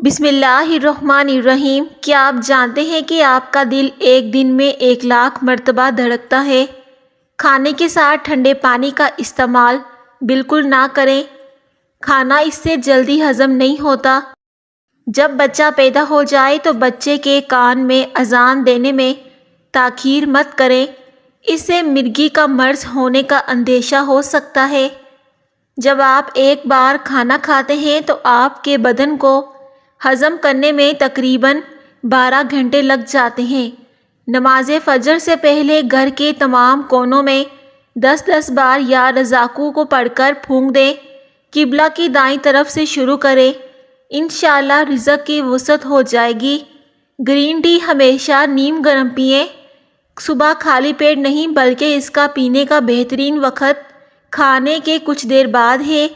بسم اللہ الرحمن الرحیم۔ کیا آپ جانتے ہیں کہ آپ کا دل ایک دن میں 1,00,000 مرتبہ دھڑکتا ہے؟ کھانے کے ساتھ ٹھنڈے پانی کا استعمال بالکل نہ کریں۔ کھانا اس سے جلدی ہضم نہیں ہوتا۔ جب بچہ پیدا ہو جائے تو بچے کے کان میں اذان دینے میں تاخیر مت کریں، اس سے مرگی کا مرض ہونے کا اندیشہ ہو سکتا ہے۔ جب آپ ایک بار کھانا کھاتے ہیں تو آپ کے بدن کو ہضم کرنے میں تقریباً 12 گھنٹے لگ جاتے ہیں۔ نماز فجر سے پہلے گھر کے تمام کونوں میں 10 بار یا رزاقو کو پڑھ کر پھونک دیں۔ قبلہ کی دائیں طرف سے شروع کریں، انشاءاللہ رزق کی وسعت ہو جائے گی۔ گرین ٹی ہمیشہ نیم گرم پئیں۔ صبح خالی پیٹ نہیں بلکہ اس کا پینے کا بہترین وقت کھانے کے کچھ دیر بعد ہے،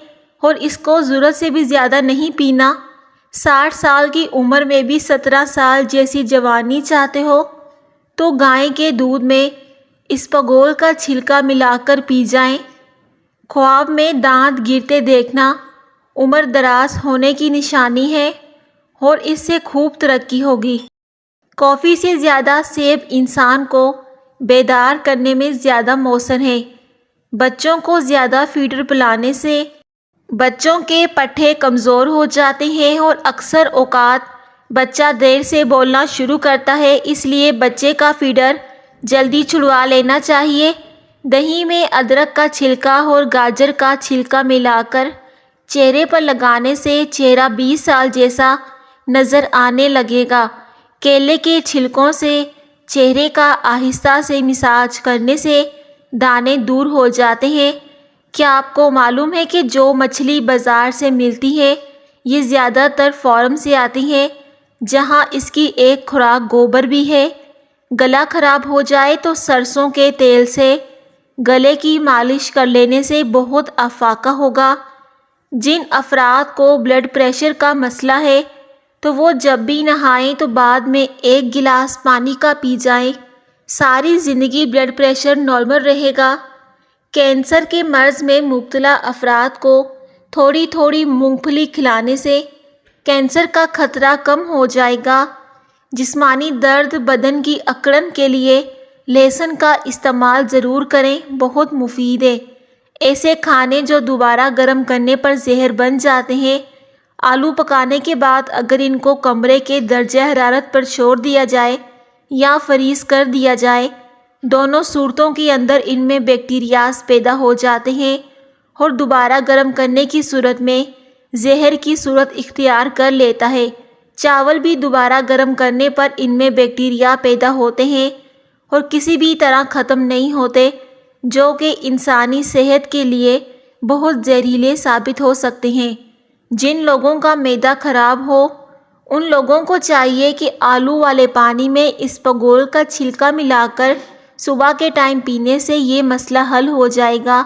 اور اس کو ضرورت سے بھی زیادہ نہیں پینا۔ 60 سال کی عمر میں بھی 17 سال جیسی جوانی چاہتے ہو تو گائے کے دودھ میں اسپغول کا چھلکا ملا کر پی جائیں۔ خواب میں دانت گرتے دیکھنا عمر دراز ہونے کی نشانی ہے، اور اس سے خوب ترقی ہوگی۔ کافی سے زیادہ سیب انسان کو بیدار کرنے میں زیادہ مؤثر ہیں۔ بچوں کو زیادہ فیڈر پلانے سے بچوں کے پٹھے کمزور ہو جاتے ہیں، اور اکثر اوقات بچہ دیر سے بولنا شروع کرتا ہے، اس لیے بچے کا فیڈر جلدی چھڑوا لینا چاہیے۔ دہی میں ادرک کا چھلکا اور گاجر کا چھلکا ملا کر چہرے پر لگانے سے چہرہ 20 سال جیسا نظر آنے لگے گا۔ کیلے کے چھلکوں سے چہرے کا آہستہ سے مساج کرنے سے دانے دور ہو جاتے ہیں۔ کیا آپ کو معلوم ہے کہ جو مچھلی بازار سے ملتی ہے یہ زیادہ تر فارم سے آتی ہے، جہاں اس کی ایک خوراک گوبر بھی ہے؟ گلا خراب ہو جائے تو سرسوں کے تیل سے گلے کی مالش کر لینے سے بہت افاقہ ہوگا۔ جن افراد کو بلڈ پریشر کا مسئلہ ہے تو وہ جب بھی نہائیں تو بعد میں 1 گلاس پانی کا پی جائیں۔ ساری زندگی بلڈ پریشر نارمل رہے گا۔ کینسر کے مرض میں مبتلا افراد کو تھوڑی تھوڑی مونگ پھلی کھلانے سے کینسر کا خطرہ کم ہو جائے گا۔ جسمانی درد بدن کی اکڑن کے لیے لہسن کا استعمال ضرور کریں، بہت مفید ہے۔ ایسے کھانے جو دوبارہ گرم کرنے پر زہر بن جاتے ہیں، آلو پکانے کے بعد اگر ان کو کمرے کے درجہ حرارت پر چھوڑ دیا جائے یا فریز کر دیا جائے، دونوں صورتوں کے اندر ان میں بیکٹیریاز پیدا ہو جاتے ہیں، اور دوبارہ گرم کرنے کی صورت میں زہر کی صورت اختیار کر لیتا ہے۔ چاول بھی دوبارہ گرم کرنے پر ان میں بیکٹیریا پیدا ہوتے ہیں اور کسی بھی طرح ختم نہیں ہوتے، جو کہ انسانی صحت کے لیے بہت زہریلے ثابت ہو سکتے ہیں۔ جن لوگوں کا معدہ خراب ہو ان لوگوں کو چاہیے کہ آلو والے پانی میں اسپغول کا چھلکا ملا کر صبح کے ٹائم پینے سے یہ مسئلہ حل ہو جائے گا۔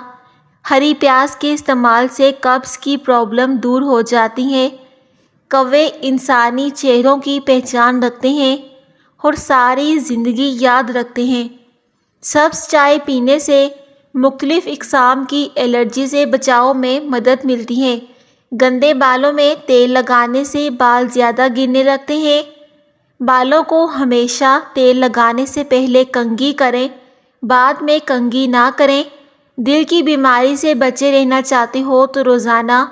ہری پیاز کے استعمال سے قبض کی پرابلم دور ہو جاتی ہے۔ کوے انسانی چہروں کی پہچان رکھتے ہیں اور ساری زندگی یاد رکھتے ہیں۔ سبز چائے پینے سے مختلف اقسام کی الرجی سے بچاؤ میں مدد ملتی ہے۔ گندے بالوں میں تیل لگانے سے بال زیادہ گرنے لگتے ہیں۔ بالوں کو ہمیشہ تیل لگانے سے پہلے کنگھی کریں، بعد میں کنگھی نہ کریں۔ دل کی بیماری سے بچے رہنا چاہتے ہو تو روزانہ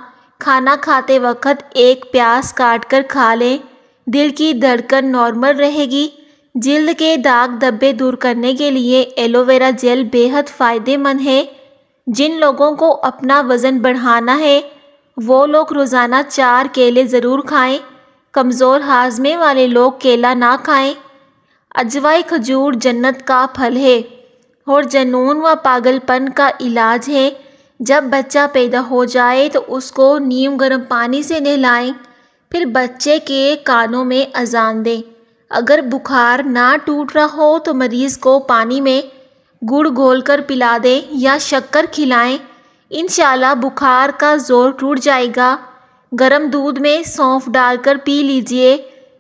کھانا کھاتے وقت 1 پیاز کاٹ کر کھا لیں، دل کی دھڑکن نارمل رہے گی۔ جلد کے داغ دھبے دور کرنے کے لیے ایلو ویرا جیل بے حد فائدہ مند ہے۔ جن لوگوں کو اپنا وزن بڑھانا ہے وہ لوگ روزانہ 4 کیلے ضرور کھائیں۔ کمزور ہاضمے والے لوگ کیلا نہ کھائیں۔ اجوائی کھجور جنت کا پھل ہے اور جنون و پاگل پن کا علاج ہے۔ جب بچہ پیدا ہو جائے تو اس کو نیم گرم پانی سے نہلائیں، پھر بچے کے کانوں میں اذان دیں۔ اگر بخار نہ ٹوٹ رہا ہو تو مریض کو پانی میں گڑ گھول کر پلا دیں یا شکر کھلائیں، انشاءاللہ بخار کا زور ٹوٹ جائے گا۔ گرم دودھ میں سونف ڈال کر پی لیجئے،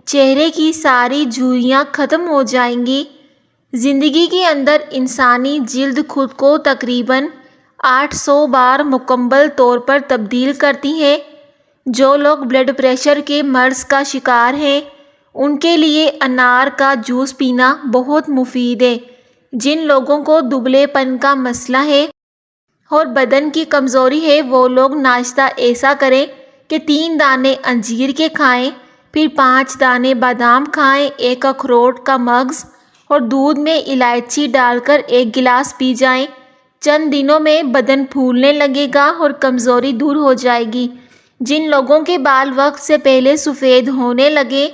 چہرے کی ساری جھریاں ختم ہو جائیں گی۔ زندگی کے اندر انسانی جلد خود کو تقریباً 800 بار مکمل طور پر تبدیل کرتی ہے۔ جو لوگ بلڈ پریشر کے مرض کا شکار ہیں ان کے لیے انار کا جوس پینا بہت مفید ہے۔ جن لوگوں کو دبلے پن کا مسئلہ ہے اور بدن کی کمزوری ہے وہ لوگ ناشتہ ایسا کریں کہ 3 دانے انجیر کے کھائیں، پھر 5 دانے بادام کھائیں، 1 اخروٹ کا مغز اور دودھ میں الائچی ڈال کر 1 گلاس پی جائیں۔ چند دنوں میں بدن پھولنے لگے گا اور کمزوری دور ہو جائے گی۔ جن لوگوں کے بال وقت سے پہلے سفید ہونے لگے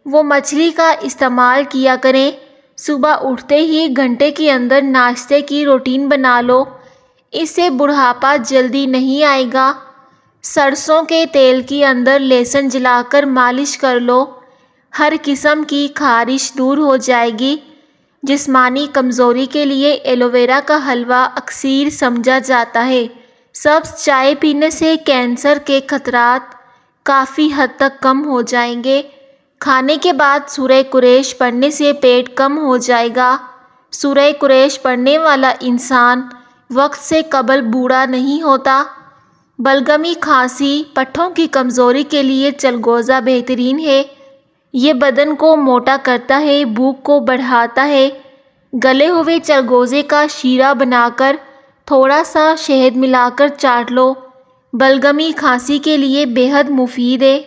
وہ مچھلی کا استعمال کیا کریں۔ صبح اٹھتے ہی گھنٹے کے اندر ناشتے کی روٹین بنا لو، اس سے بڑھاپا جلدی نہیں آئے گا۔ سرسوں کے تیل کے اندر لہسن جلا کر مالش کر لو، ہر قسم کی خارش دور ہو جائے گی۔ جسمانی کمزوری کے لیے ایلو ویرا کا حلوہ اکسیر سمجھا جاتا ہے۔ سبز چائے پینے سے کینسر کے خطرات کافی حد تک کم ہو جائیں گے۔ کھانے کے بعد سورہ قریش پڑھنے سے پیٹ کم ہو جائے گا۔ سورہ قریش پڑھنے والا انسان وقت سے قبل بوڑھا نہیں ہوتا۔ بلغمی، کھانسی، پٹھوں کی کمزوری کے لیے چلگوزہ بہترین ہے۔ یہ بدن کو موٹا کرتا ہے، بھوک کو بڑھاتا ہے۔ گلے ہوئے چلگوزے کا شیرہ بنا کر تھوڑا سا شہد ملا کر چاٹ لو، بلغمی، کھانسی کے لیے بے حد مفید ہے۔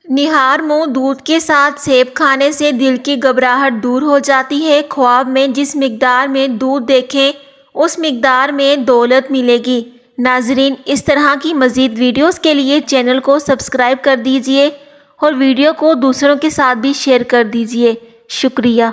نہار منہ دودھ کے ساتھ سیب کھانے سے دل کی گھبراہٹ دور ہو جاتی ہے۔ خواب میں جس مقدار میں دودھ دیکھیں اس مقدار میں دولت ملے گی۔ ناظرین، اس طرح کی مزید ویڈیوز کے لیے چینل کو سبسکرائب کر دیجئے اور ویڈیو کو دوسروں کے ساتھ بھی شیئر کر دیجئے۔ شکریہ۔